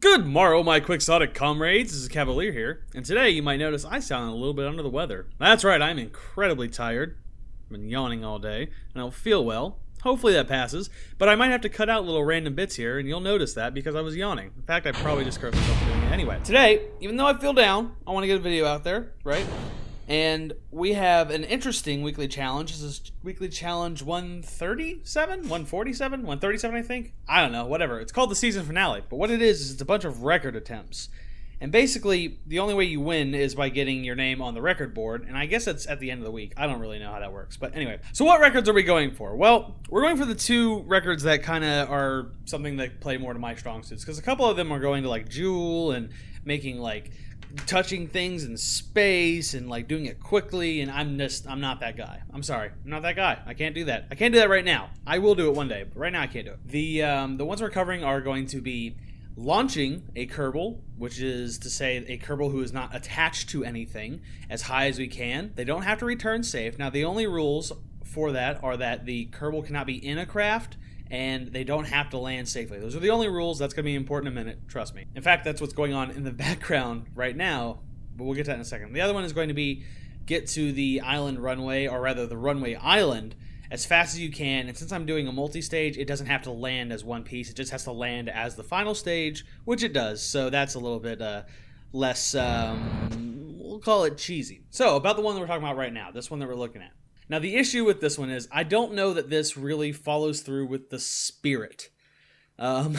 Good morrow, my quixotic comrades. This is Khavalier here, and today you might notice I sound a little bit under the weather. That's right, I'm incredibly tired. I've been yawning all day, and I don't feel well. Hopefully that passes, but I might have to cut out little random bits here, and you'll notice that because I was yawning. In fact, I probably just cursed myself doing it anyway. Today, even though I feel down, I want to get a video out there, right? And we have an interesting weekly challenge. This is weekly challenge 137, 147, 137, I think. I don't know, whatever. It's called the season finale. But what it is it's a bunch of record attempts. And basically, the only way you win is by getting your name on the record board. And I guess that's at the end of the week. I don't really know how that works. But anyway, so what records are we going for? Well, we're going for the two records that kind of are something that play more to my strong suits. Because a couple of them are going to like Jewel and making like touching things in space and like doing it quickly, and I'm not that guy. I'm sorry, I'm not that guy. I can't do that. I can't do that right now. I will do it one day, but right now I can't do it. The ones we're covering are going to be launching a Kerbal, which is to say a Kerbal who is not attached to anything, as high as we can. They don't have to return safe. Now the only rules for that are that the Kerbal cannot be in a craft, and they don't have to land safely. Those are the only rules. That's going to be important in a minute, trust me. In fact, that's what's going on in the background right now, but we'll get to that in a second. The other one is going to be get to the island runway, or rather the runway island, as fast as you can. And since I'm doing a multi-stage, it doesn't have to land as one piece. It just has to land as the final stage, which it does. So that's a little bit less, we'll call it cheesy. So about the one that we're talking about right now, this one that we're looking at. Now, the issue with this one is I don't know that this really follows through with the spirit. I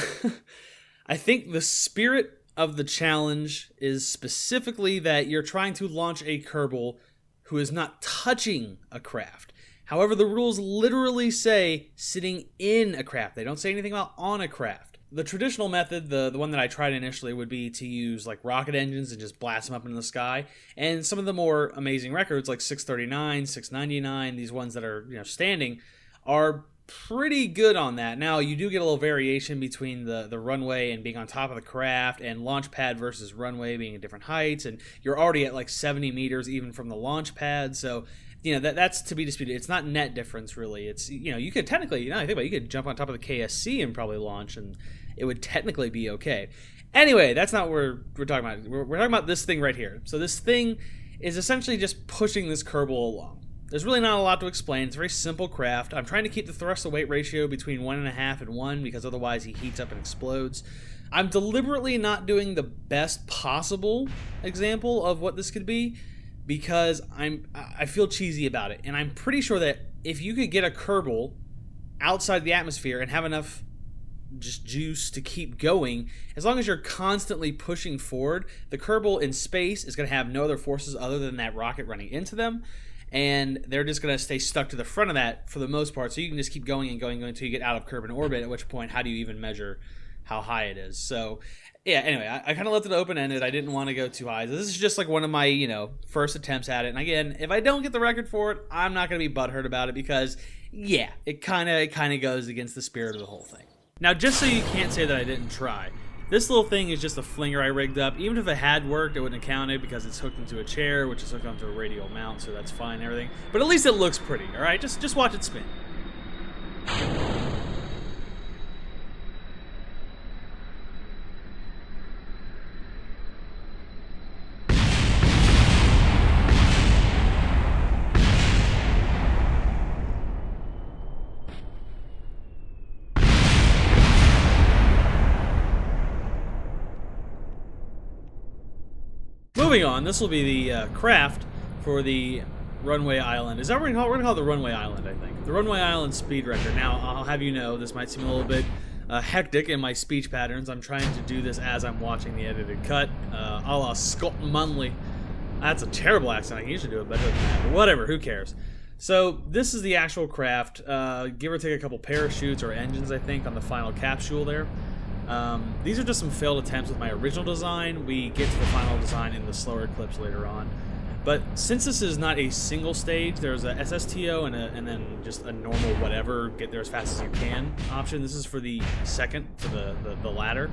think the spirit of the challenge is specifically that you're trying to launch a Kerbal who is not touching a craft. However, the rules literally say sitting in a craft. They don't say anything about on a craft. The traditional method, the one that I tried initially, would be to use like rocket engines and just blast them up into the sky. And some of the more amazing records like 639, 699, these ones that are standing, are pretty good on that. Now, you do get a little variation between the runway and being on top of the craft, and launch pad versus runway being at different heights, and you're already at like 70 meters even from the launch pad, so that's to be disputed. It's not net difference, really. It's, you could technically, I think about it, you could jump on top of the KSC and probably launch, and it would technically be okay. Anyway, that's not what we're talking about. We're talking about this thing right here. So this thing is essentially just pushing this Kerbal along. There's really not a lot to explain. It's a very simple craft. I'm trying to keep the thrust to weight ratio between 1.5 and 1 because otherwise he heats up and explodes. I'm deliberately not doing the best possible example of what this could be because I feel cheesy about it. And I'm pretty sure that if you could get a Kerbal outside the atmosphere and have enough just juice to keep going, as long as you're constantly pushing forward, the Kerbal in space is going to have no other forces other than that rocket running into them, and they're just going to stay stuck to the front of that for the most part, so you can just keep going and going until you get out of Kerbal orbit, at which point how do you even measure how high it is? So yeah, anyway, I kind of left it open-ended. I didn't want to go too high. This is just like one of my, first attempts at it. And again, if I don't get the record for it, I'm not going to be butthurt about it because, yeah, it kind of goes against the spirit of the whole thing. Now, just so you can't say that I didn't try, this little thing is just a flinger I rigged up. Even if it had worked, it wouldn't have counted because it's hooked into a chair, which is hooked onto a radial mount, so that's fine and everything. But at least it looks pretty, all right? Just watch it spin. Moving on, this will be the craft for the runway island. Is that what we're going to call it? The runway island, I think. The runway island speed record. Now, I'll have you know, this might seem a little bit hectic in my speech patterns. I'm trying to do this as I'm watching the edited cut, a la Scott Munley. That's a terrible accent. I can usually do it better than that, but whatever, who cares? So, this is the actual craft. Give or take a couple parachutes or engines, I think, on the final capsule there. These are just some failed attempts with my original design. We get to the final design in the slower clips later on. But since this is not a single stage, there's a SSTO and then just a normal whatever, get there as fast as you can option. This is for the second, for the ladder.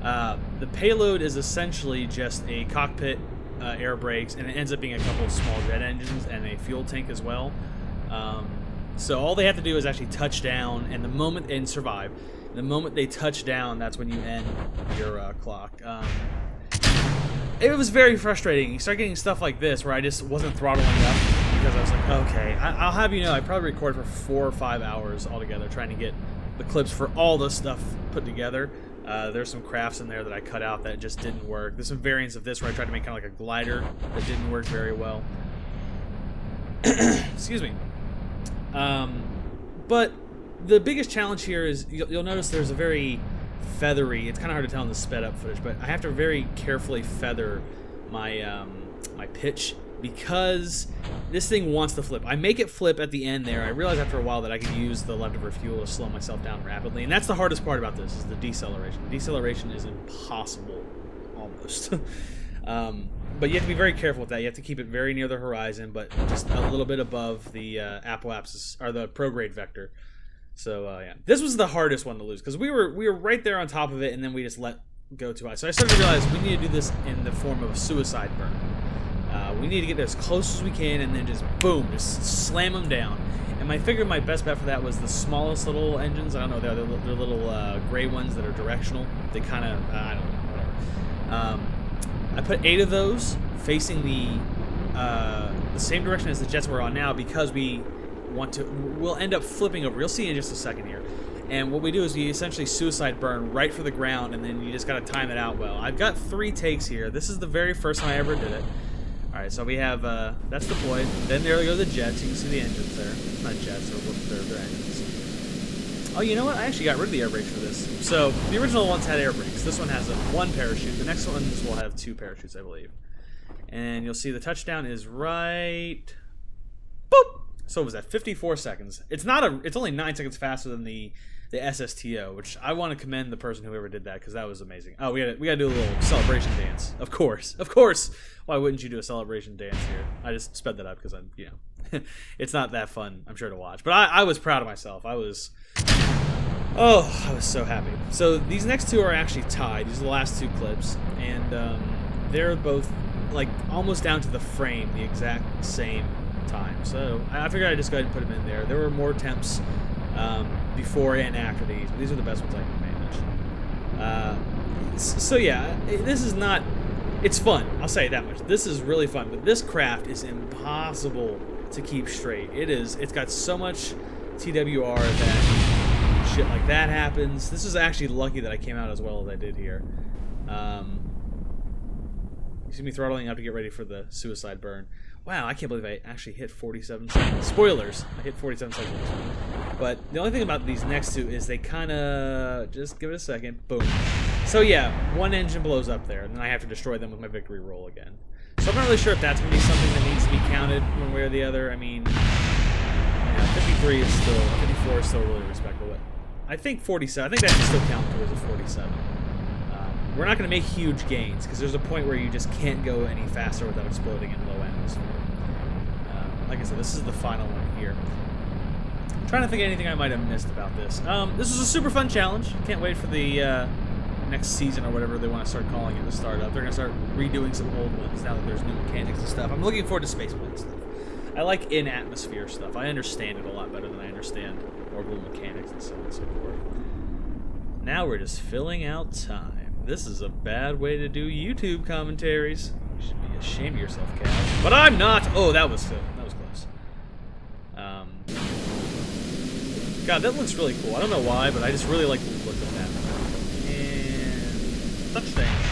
The payload is essentially just a cockpit, air brakes, and it ends up being a couple of small jet engines and a fuel tank as well. So all they have to do is actually touch down and survive. The moment they touch down, that's when you end your clock. It was very frustrating. You start getting stuff like this where I just wasn't throttling up because I was like, okay, I'll have you know, I probably recorded for 4 or 5 hours altogether trying to get the clips for all the stuff put together. There's some crafts in there that I cut out that just didn't work. There's some variants of this where I tried to make kind of like a glider that didn't work very well. Excuse me. But the biggest challenge here is you'll notice there's a very feathery, it's kind of hard to tell in the sped up footage, but I have to very carefully feather my my pitch because this thing wants to flip. I make it flip at the end there. I realized after a while that I could use the leftover fuel to slow myself down rapidly, and that's the hardest part about this, is the deceleration. The deceleration is impossible, almost. But you have to be very careful with that. You have to keep it very near the horizon, but just a little bit above the apoapsis, or the prograde vector. So yeah, this was the hardest one to lose because we were right there on top of it, and then we just let go too high. So I started to realize we need to do this in the form of a suicide burn. We need to get as close as we can, and then just boom, just slam them down. And I figured my best bet for that was the smallest little engines. I don't know, they're little gray ones that are directional. They kind of I don't know, whatever. I put 8 of those facing the same direction as the jets we're on now because we'll end up flipping over. You'll see in just a second here. And what we do is we essentially suicide burn right for the ground, and then you just got to time it out well. I've got 3 takes here. This is the very first time I ever did it. All right, so we have that's deployed. Then there go the jets. You can see the engines there. Not jets, they're engines. Oh, you know what? I actually got rid of the air brakes for this. So the original ones had air brakes. This one has 1 parachute. The next ones will have 2 parachutes, I believe. And you'll see the touchdown is right. Boop. So what was that? 54 seconds. It's only 9 seconds faster than the SSTO, which I want to commend the person who ever did that because that was amazing. Oh, we got to do a little celebration dance. Of course. Why wouldn't you do a celebration dance here? I just sped that up because I'm, it's not that fun, I'm sure, to watch. But I was proud of myself. I was so happy. So these next 2 are actually tied. These are the last 2 clips, and they're both like almost down to the frame, the exact same time. So I figured I'd just go ahead and put them in there. There were more attempts before and after these, but these are the best ones I can manage. So yeah, this is not, it's fun, I'll say that much. This is really fun, but this craft is impossible to keep straight. It's got so much TWR that shit like that happens. This is actually lucky that I came out as well as I did here. You see me throttling up to get ready for the suicide burn. Wow, I can't believe I actually hit 47 seconds. Spoilers, I hit 47 seconds. But the only thing about these next 2 is they kind of, just give it a second, boom. So yeah, 1 engine blows up there, and then I have to destroy them with my victory roll again. So I'm not really sure if that's going to be something that needs to be counted one way or the other. I mean, yeah, 54 is still really respectable. I think 47, I think that can still count towards a 47. We're not going to make huge gains because there's a point where you just can't go any faster without exploding in low atmosphere. Like I said, this is the final one here. I'm trying to think of anything I might have missed about this. This was a super fun challenge. Can't wait for the next season or whatever they want to start calling it to start up. They're going to start redoing some old ones now that there's new mechanics and stuff. I'm looking forward to spaceplane stuff. I like in-atmosphere stuff. I understand it a lot better than I understand orbital mechanics and so on and so forth. Now we're just filling out time. This is a bad way to do YouTube commentaries. You should be ashamed of yourself, Cal. But I'm not! Oh, that was close. God, that looks really cool. I don't know why, but I just really like the look of that. And touchdown.